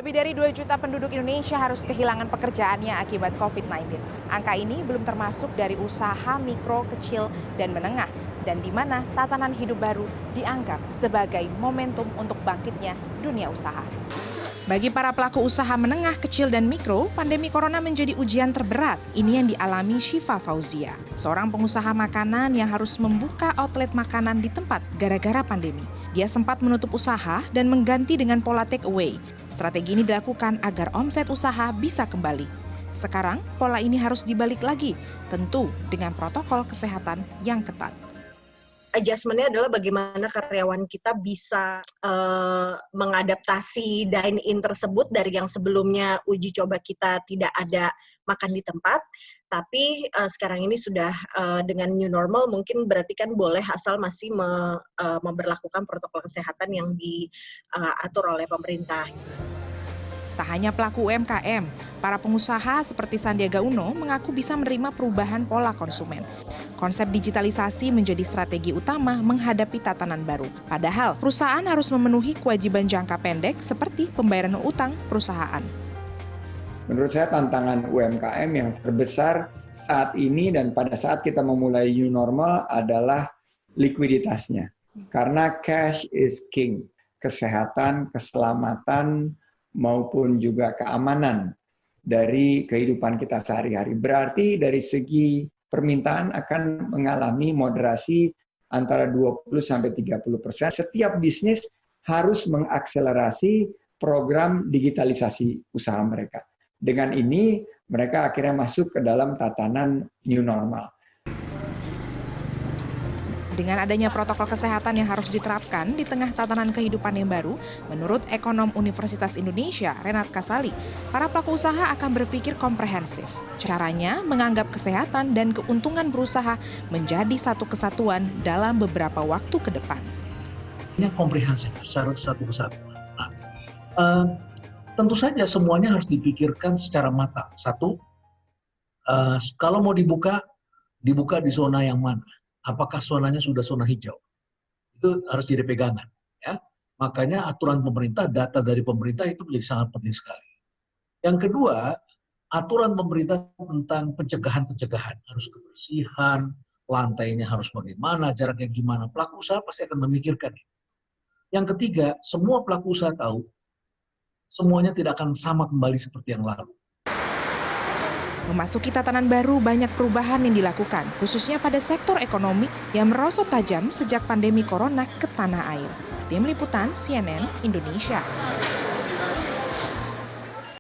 Lebih dari 2 juta penduduk Indonesia harus kehilangan pekerjaannya akibat COVID-19. Angka ini belum termasuk dari usaha mikro, kecil, dan menengah, dan di mana tatanan hidup baru dianggap sebagai momentum untuk bangkitnya dunia usaha. Bagi para pelaku usaha menengah, kecil, dan mikro, pandemi corona menjadi ujian terberat. Ini yang dialami Syifa Fauzia, seorang pengusaha makanan yang harus membuka outlet makanan di tempat gara-gara pandemi. Dia sempat menutup usaha dan mengganti dengan pola take away. Strategi ini dilakukan agar omset usaha bisa kembali. Sekarang, pola ini harus dibalik lagi, tentu dengan protokol kesehatan yang ketat. Adjustment-nya adalah bagaimana karyawan kita bisa mengadaptasi dine-in tersebut dari yang sebelumnya uji coba kita tidak ada makan di tempat, tapi sekarang ini sudah dengan new normal mungkin berarti kan boleh asal masih memberlakukan protokol kesehatan yang diatur oleh pemerintah. Tak hanya pelaku UMKM, para pengusaha seperti Sandiaga Uno mengaku bisa menerima perubahan pola konsumen. Konsep digitalisasi menjadi strategi utama menghadapi tatanan baru. Padahal, perusahaan harus memenuhi kewajiban jangka pendek seperti pembayaran utang perusahaan. Menurut saya tantangan UMKM yang terbesar saat ini dan pada saat kita memulai new normal adalah likuiditasnya. Karena cash is king. Kesehatan, keselamatan, maupun juga keamanan dari kehidupan kita sehari-hari. Berarti dari segi permintaan akan mengalami moderasi antara 20-30%. Setiap bisnis harus mengakselerasi program digitalisasi usaha mereka. Dengan ini, mereka akhirnya masuk ke dalam tatanan new normal. Dengan adanya protokol kesehatan yang harus diterapkan di tengah tatanan kehidupan yang baru, menurut ekonom Universitas Indonesia, Renat Kasali, para pelaku usaha akan berpikir komprehensif. Caranya menganggap kesehatan dan keuntungan berusaha menjadi satu kesatuan dalam beberapa waktu ke depan. Ini komprehensif, satu kesatuan. Nah, tentu saja semuanya harus dipikirkan secara matang. Satu, kalau mau dibuka di zona yang mana? Apakah zonanya sudah zona hijau? Itu harus jadi pegangan. Ya. Makanya aturan pemerintah, data dari pemerintah itu menjadi sangat penting sekali. Yang kedua, aturan pemerintah tentang pencegahan. Harus kebersihan, lantainya harus bagaimana, jaraknya gimana. Pelaku usaha pasti akan memikirkan itu. Yang ketiga, semua pelaku usaha tahu, semuanya tidak akan sama kembali seperti yang lalu. Memasuki tatanan baru, banyak perubahan yang dilakukan, khususnya pada sektor ekonomi yang merosot tajam sejak pandemi corona ke tanah air. Tim Liputan CNN Indonesia.